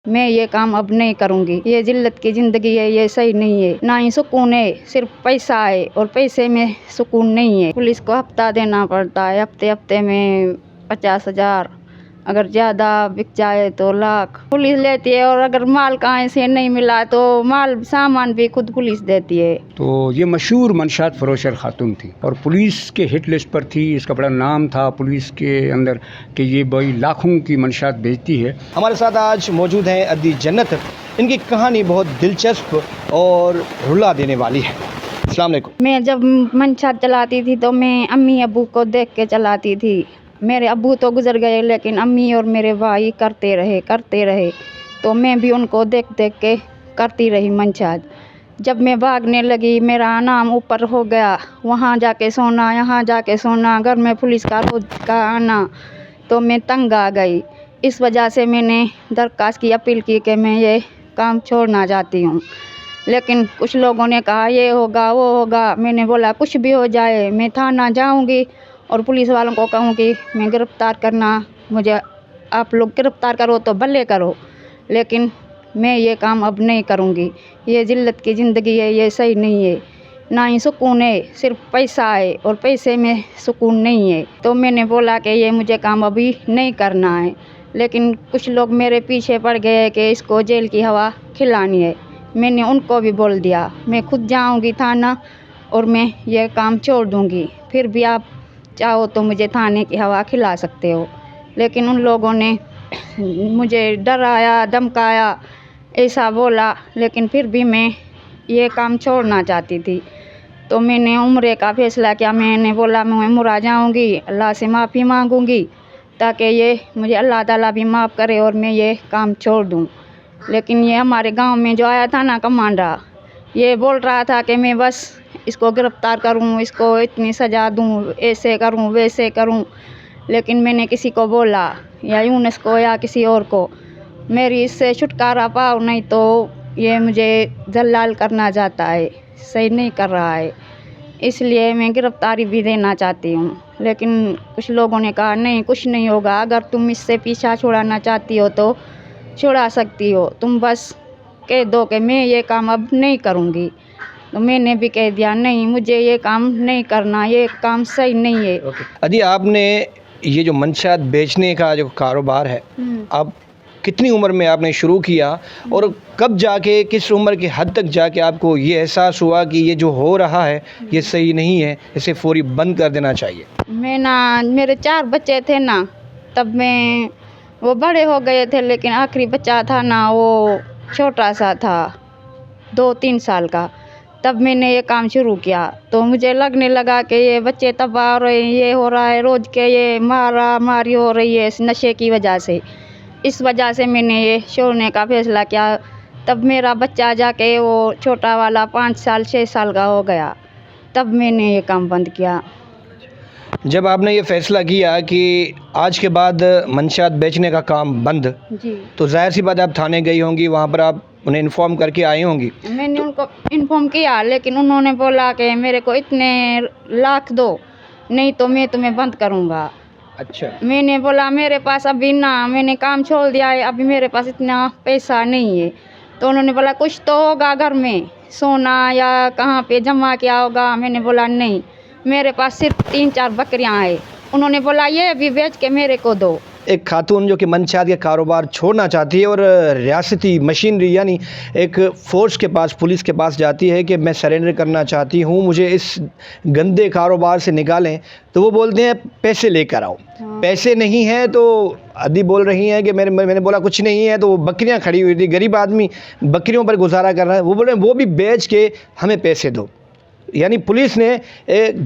میں یہ کام اب نہیں کروں گی. یہ ذلت کی زندگی ہے, یہ صحیح نہیں ہے. نہ ہی سکون ہے, صرف پیسہ ہے اور پیسے میں سکون نہیں ہے. پولیس کو ہفتہ دینا پڑتا ہے, ہفتے میں 50,000, اگر زیادہ بک جائے تو لاکھ پولیس لیتی ہے. اور اگر مال کہیں سے نہیں ملا تو مال سامان بھی خود پولیس دیتی ہے. تو یہ مشہور منشیات فروشر خاتون تھی اور پولیس کے ہٹ لسٹ پر تھی. اس کا بڑا نام تھا پولیس کے اندر کہ یہ بڑی لاکھوں کی منشیات بیچتی ہے. ہمارے ساتھ آج موجود ہیں عدی جنت. ان کی کہانی بہت دلچسپ اور رلا دینے والی ہے. السلام علیکم. میں جب منشیات چلاتی تھی تو میں امی ابو کو دیکھ کے چلاتی تھی. میرے ابو تو گزر گئے لیکن امی اور میرے بھائی کرتے رہے تو میں بھی ان کو دیکھ کے کرتی رہی منشیات. جب میں بھاگنے لگی میرا نام اوپر ہو گیا. وہاں جا کے سونا, یہاں جا کے سونا, گھر میں پولیس کا روز کا آنا, تو میں تنگ آ گئی. اس وجہ سے میں نے درخواست کی, اپیل کی کہ میں یہ کام چھوڑنا چاہتی ہوں. لیکن کچھ لوگوں نے کہا یہ ہوگا وہ ہوگا. میں نے بولا کچھ بھی ہو جائے میں تھانہ جاؤں گی اور پولیس والوں کو کہوں گی میں گرفتار کرنا, مجھے آپ لوگ گرفتار کرو تو بھلے کرو, لیکن میں یہ کام اب نہیں کروں گی. یہ ذلت کی زندگی ہے, یہ صحیح نہیں ہے. نہ ہی سکون ہے, صرف پیسہ ہے اور پیسے میں سکون نہیں ہے. تو میں نے بولا کہ یہ مجھے کام ابھی نہیں کرنا ہے. لیکن کچھ لوگ میرے پیچھے پڑ گئے کہ اس کو جیل کی ہوا کھلانی ہے. میں نے ان کو بھی بول دیا میں خود جاؤں گی تھانہ اور میں یہ کام چھوڑ دوں گی. پھر بھی آپ چاہو تو مجھے تھانے کی ہوا کھلا سکتے ہو. لیکن ان لوگوں نے مجھے ڈرایا دھمکایا, ایسا بولا. لیکن پھر بھی میں یہ کام چھوڑنا چاہتی تھی. تو میں نے عمرے کا فیصلہ کیا. میں نے بولا میں عمرہ جاؤں گی, اللہ سے معافی مانگوں گی تاکہ یہ مجھے اللہ تعالیٰ بھی معاف کرے اور میں یہ کام چھوڑ دوں. لیکن یہ ہمارے گاؤں میں جو آیا تھا نا کمانڈر, یہ بول رہا تھا کہ میں بس اس کو گرفتار کروں, اس کو اتنی سزا دوں, ایسے کروں ویسے کروں. لیکن میں نے کسی کو بولا یا یونس کو یا کسی اور کو میری اس سے چھٹکارا پاؤ, نہیں تو یہ مجھے دلال کرنا چاہتا ہے, صحیح نہیں کر رہا ہے. اس لیے میں گرفتاری بھی دینا چاہتی ہوں. لیکن کچھ لوگوں نے کہا نہیں کچھ نہیں ہوگا, اگر تم اس سے پیچھا چھڑانا چاہتی ہو تو چھڑا سکتی ہو, تم بس کہہ دو کہ میں یہ کام اب نہیں کروں گی. تو میں نے بھی کہہ دیا نہیں مجھے یہ کام نہیں کرنا, یہ کام صحیح نہیں ہے. عدی آپ نے یہ جو منشیات بیچنے کا جو کاروبار ہے, آپ کتنی عمر میں آپ نے شروع کیا اور کب جا کے کس عمر کی حد تک جا کے آپ کو یہ احساس ہوا کہ یہ جو ہو رہا ہے یہ صحیح نہیں ہے, اسے فوری بند کر دینا چاہیے؟ میں میرے 4 بچے تھے نا, تب میں وہ بڑے ہو گئے تھے لیکن آخری بچہ تھا نا وہ چھوٹا سا تھا 2-3 سال کا. تب میں نے یہ کام شروع کیا تو مجھے لگنے لگا کہ یہ بچے تباہ ہو رہے ہیں, یہ ہو رہا ہے روز کے, یہ ماری ہو رہی ہے اس نشے کی وجہ سے. اس وجہ سے میں نے یہ چھوڑنے کا فیصلہ کیا. تب میرا بچہ جا کے وہ چھوٹا والا 5-6 سال کا ہو گیا, تب میں نے یہ کام بند کیا. جب آپ نے یہ فیصلہ کیا کہ آج کے بعد منشیات بیچنے کا کام بند, جی تو ظاہر سی بات آپ تھانے گئی ہوں گی, وہاں پر آپ انہیں انفارم کر کے آئی ہوں گی. میں نے ان کو انفارم کیا لیکن انہوں نے بولا کہ میرے کو اتنے لاکھ دو, نہیں تو میں تمہیں بند کروں گا. اچھا. میں نے بولا میرے پاس ابھی نہ, میں نے کام چھوڑ دیا ہے, ابھی میرے پاس اتنا پیسہ نہیں ہے. تو انہوں نے بولا کچھ تو ہوگا گھر میں, سونا یا کہاں پہ جمع کیا ہوگا. میں نے بولا نہیں, میرے پاس صرف 3-4 بکریاں ہیں. انہوں نے بولا یہ بھی بیچ کے میرے کو دو. ایک خاتون جو کہ منشیات کا کاروبار چھوڑنا چاہتی ہے اور ریاستی مشینری یعنی ایک فورس کے پاس, پولیس کے پاس جاتی ہے کہ میں سرنڈر کرنا چاہتی ہوں, مجھے اس گندے کاروبار سے نکالیں, تو وہ بولتے ہیں پیسے لے کر آؤ. پیسے نہیں ہیں تو عدی بول رہی ہیں کہ میں نے بولا کچھ نہیں ہے, تو وہ بکریاں کھڑی ہوئی تھی, غریب آدمی بکریوں پر گزارا کر رہا ہے. وہ بول رہے ہیں وہ بھی بیچ کے ہمیں پیسے دو. یعنی پولیس نے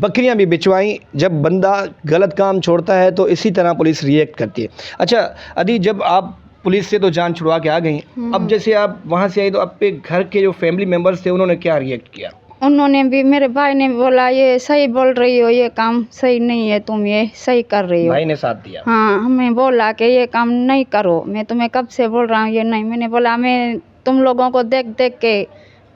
بکریاں بھی بچوائیں. جب بندہ غلط کام چھوڑتا ہے تو اسی طرح پولیس ریئیکٹ کرتی ہے. اچھا عدی, جب آپ پولیس سے تو جان چھڑوا کے آ گئیں, اب جیسے آپ وہاں سے آئی تو آپ کے گھر کے جو فیملی ممبرس تھے انہوں نے کیا ریئیکٹ کیا؟ انہوں نے بھی, میرے بھائی نے بھی بولا یہ صحیح بول رہی ہو, یہ کام صحیح نہیں ہے, تم یہ صحیح کر رہی ہو. بھائی نے ساتھ دیا؟ ہاں, ہمیں بولا کہ یہ کام نہیں کرو. میں تمہیں کب سے بول رہا ہوں یہ نہیں. میں نے بولا میں تم لوگوں کو دیکھ کے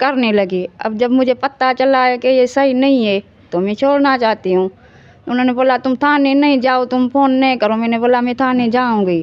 کرنے لگی. اب جب مجھے پتہ چلا ہے کہ یہ صحیح نہیں ہے تو میں چھوڑنا چاہتی ہوں. انہوں نے بولا تم تھانے نہیں جاؤ, تم فون نہیں کرو. میں نے بولا میں تھانے جاؤں گی.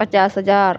50,000,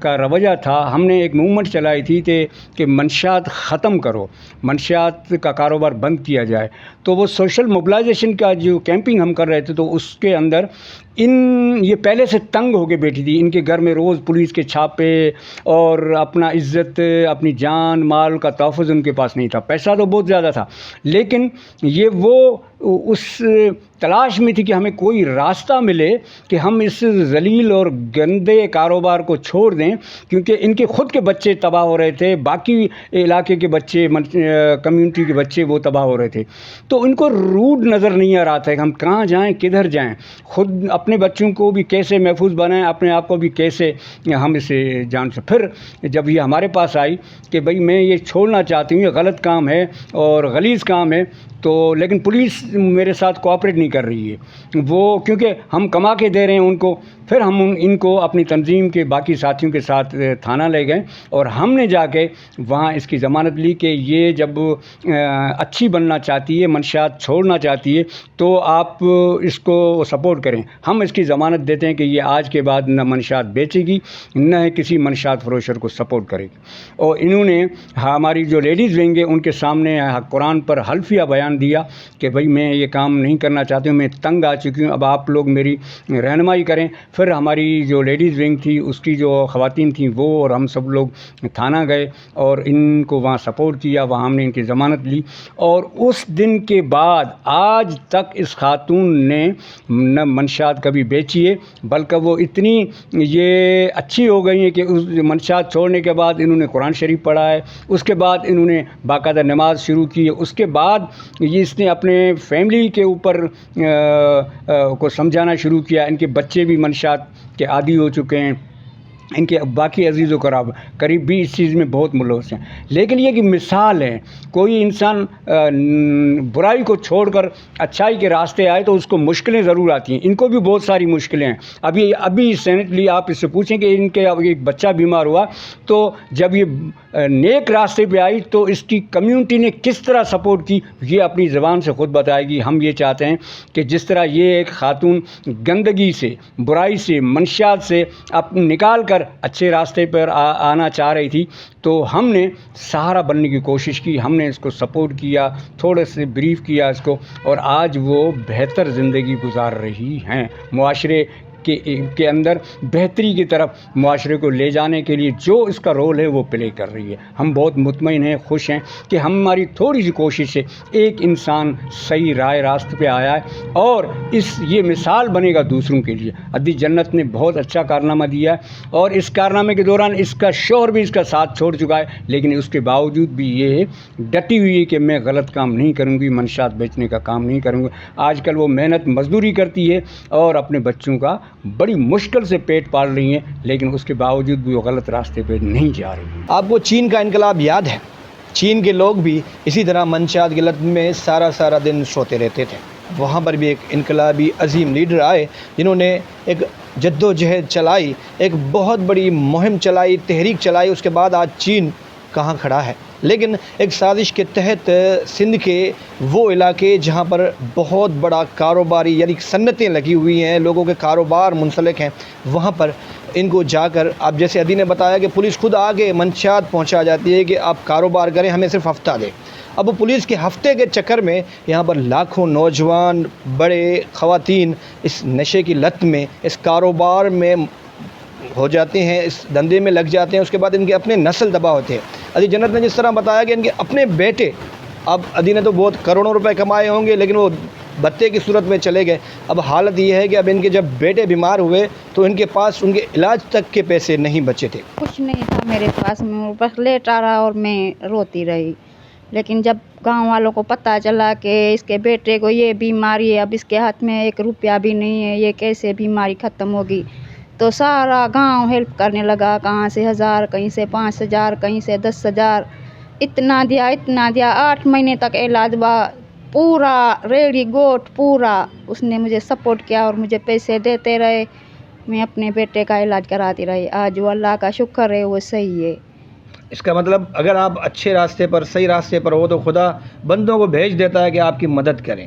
کا رویہ تھا. ہم نے ایک موومنٹ چلائی تھی کہ منشیات ختم کرو, منشیات کا کاروبار بند کیا جائے. تو وہ سوشل موبلائزیشن کا جو کیمپنگ ہم کر رہے تھے تو اس کے اندر یہ پہلے سے تنگ ہو کے بیٹھی تھی. ان کے گھر میں روز پولیس کے چھاپے اور اپنا عزت, اپنی جان مال کا تحفظ ان کے پاس نہیں تھا. پیسہ تو بہت زیادہ تھا, لیکن وہ اس تلاش میں تھی کہ ہمیں کوئی راستہ ملے کہ ہم اس ذلیل اور گندے کاروبار کو چھوڑ دیں, کیونکہ ان کے خود کے بچے تباہ ہو رہے تھے, باقی علاقے کے بچے, کمیونٹی کے بچے وہ تباہ ہو رہے تھے. تو ان کو روٹ نظر نہیں آ رہا تھا کہ ہم کہاں جائیں, کدھر جائیں, خود اپنے بچوں کو بھی کیسے محفوظ بنائیں, اپنے آپ کو بھی کیسے ہم اسے جان سکیں. پھر جب یہ ہمارے پاس آئی کہ بھئی میں یہ چھوڑنا چاہتی ہوں, یہ غلط کام ہے اور غلیظ کام ہے, تو لیکن پولیس میرے ساتھ کوآپریٹ نہیں کر رہی ہے وہ, کیونکہ ہم کما کے دے رہے ہیں ان کو. پھر ہم ان کو اپنی تنظیم کے باقی ساتھیوں کے ساتھ تھانہ لے گئے اور ہم نے جا کے وہاں اس کی ضمانت لی کہ یہ جب اچھی بننا چاہتی ہے, منشیات چھوڑنا چاہتی ہے, تو آپ اس کو سپورٹ کریں. ہم اس کی ضمانت دیتے ہیں کہ یہ آج کے بعد نہ منشیات بیچے گی, نہ کسی منشیات فروشر کو سپورٹ کرے گی. اور انہوں نے ہماری جو لیڈیز ونگ ہے ان کے سامنے قرآن پر حلفیہ بیان دیا کہ بھئی میں یہ کام نہیں کرنا چاہتی ہوں, میں تنگ آ چکی ہوں, اب آپ لوگ میری رہنمائی کریں. پھر ہماری جو لیڈیز ونگ تھی اس کی جو خواتین تھیں وہ اور ہم سب لوگ تھانہ گئے اور ان کو وہاں سپورٹ کیا, وہاں ہم نے ان کی ضمانت لی. اور اس دن کے بعد آج تک اس خاتون نے نہ منشیات کبھی بیچی ہے, بلکہ وہ اتنی یہ اچھی ہو گئی ہیں کہ اس منشیات چھوڑنے کے بعد انہوں نے قرآن شریف پڑھا ہے, اس کے بعد انہوں نے باقاعدہ نماز شروع کی ہے, اس کے بعد یہ اس نے اپنے فیملی کے اوپر کو سمجھانا شروع کیا. ان کے بچے بھی منشیات کے عادی ہو چکے ہیں, ان کے باقی عزیز و قریب بھی اس چیز میں بہت ملوث ہیں. لیکن یہ کہ مثال ہے, کوئی انسان برائی کو چھوڑ کر اچھائی کے راستے آئے تو اس کو مشکلیں ضرور آتی ہیں. ان کو بھی بہت ساری مشکلیں ہیں. ابھی ریسنٹلی آپ اس سے پوچھیں کہ ان کے ایک بچہ بیمار ہوا, تو جب یہ نیک راستے پہ آئی تو اس کی کمیونٹی نے کس طرح سپورٹ کی یہ اپنی زبان سے خود بتائے گی. ہم یہ چاہتے ہیں کہ جس طرح یہ ایک خاتون گندگی سے, برائی سے, منشیات سے نکال کر اچھے راستے پر آنا چاہ رہی تھی, تو ہم نے سہارا بننے کی کوشش کی, ہم نے اس کو سپورٹ کیا, تھوڑے سے بریف کیا اس کو, اور آج وہ بہتر زندگی گزار رہی ہیں. معاشرے کے اندر بہتری کی طرف معاشرے کو لے جانے کے لیے جو اس کا رول ہے وہ پلے کر رہی ہے. ہم بہت مطمئن ہیں, خوش ہیں کہ ہماری تھوڑی سی کوشش سے ایک انسان صحیح راست پہ آیا ہے, اور یہ مثال بنے گا دوسروں کے لیے. عدی جنت نے بہت اچھا کارنامہ دیا ہے, اور اس کارنامے کے دوران اس کا شوہر بھی اس کا ساتھ چھوڑ چکا ہے, لیکن اس کے باوجود بھی یہ ڈٹی ہوئی ہے کہ میں غلط کام نہیں کروں گی, منشیات بیچنے کا کام نہیں کروں گی. آج کل وہ محنت مزدوری کرتی ہے اور اپنے بچوں کا بڑی مشکل سے پیٹ پال رہی ہیں, لیکن اس کے باوجود بھی وہ غلط راستے پہ نہیں جا رہی ہیں. آپ کو چین کا انقلاب یاد ہے؟ چین کے لوگ بھی اسی طرح منشیات کی لت میں سارا دن سوتے رہتے تھے. وہاں پر بھی ایک انقلابی عظیم لیڈر آئے جنہوں نے ایک جد و جہد چلائی, ایک بہت بڑی مہم چلائی, تحریک چلائی. اس کے بعد آج چین کہاں کھڑا ہے. لیکن ایک سازش کے تحت سندھ کے وہ علاقے جہاں پر بہت بڑا کاروباری یعنی صنعتیں لگی ہوئی ہیں, لوگوں کے کاروبار منسلک ہیں, وہاں پر ان کو جا کر, آپ جیسے عدی نے بتایا کہ پولیس خود آگے منشیات پہنچا جاتی ہے کہ آپ کاروبار کریں, ہمیں صرف ہفتہ دیں. اب وہ پولیس کے ہفتے کے چکر میں یہاں پر لاکھوں نوجوان, بڑے, خواتین اس نشے کی لت میں, اس کاروبار میں ہو جاتے ہیں, اس دھندے میں لگ جاتے ہیں. اس کے بعد ان کے اپنے نسل تباہ ہوتے ہیں. عدی جنت نے جس طرح بتایا کہ ان کے اپنے بیٹے, اب عدی نے تو بہت کروڑوں روپے کمائے ہوں گے لیکن وہ بتے کی صورت میں چلے گئے. اب حالت یہ ہے کہ اب ان کے جب بیٹے بیمار ہوئے تو ان کے پاس ان کے علاج تک کے پیسے نہیں بچے تھے. کچھ نہیں تھا میرے پاس, میں بس لیٹ آ رہا اور میں روتی رہی. لیکن جب گاؤں والوں کو پتہ چلا کہ اس کے بیٹے کو یہ بیماری ہے, اب اس کے ہاتھ میں 1 روپیہ بھی نہیں ہے, یہ کیسے بیماری ختم ہوگی, تو سارا گاؤں ہیلپ کرنے لگا. کہاں سے 1000, کہیں سے 5000, کہیں سے 10,000, اتنا دیا. 8 مہینے تک علاج ہوا, پورا ریڑھی گوٹ پورا اس نے مجھے سپورٹ کیا اور مجھے پیسے دیتے رہے. میں اپنے بیٹے کا علاج کراتی رہی. آج وہ اللہ کا شکر ہے وہ صحیح ہے. اس کا مطلب اگر آپ اچھے راستے پر, صحیح راستے پر ہو تو خدا بندوں کو بھیج دیتا ہے کہ آپ کی مدد کریں.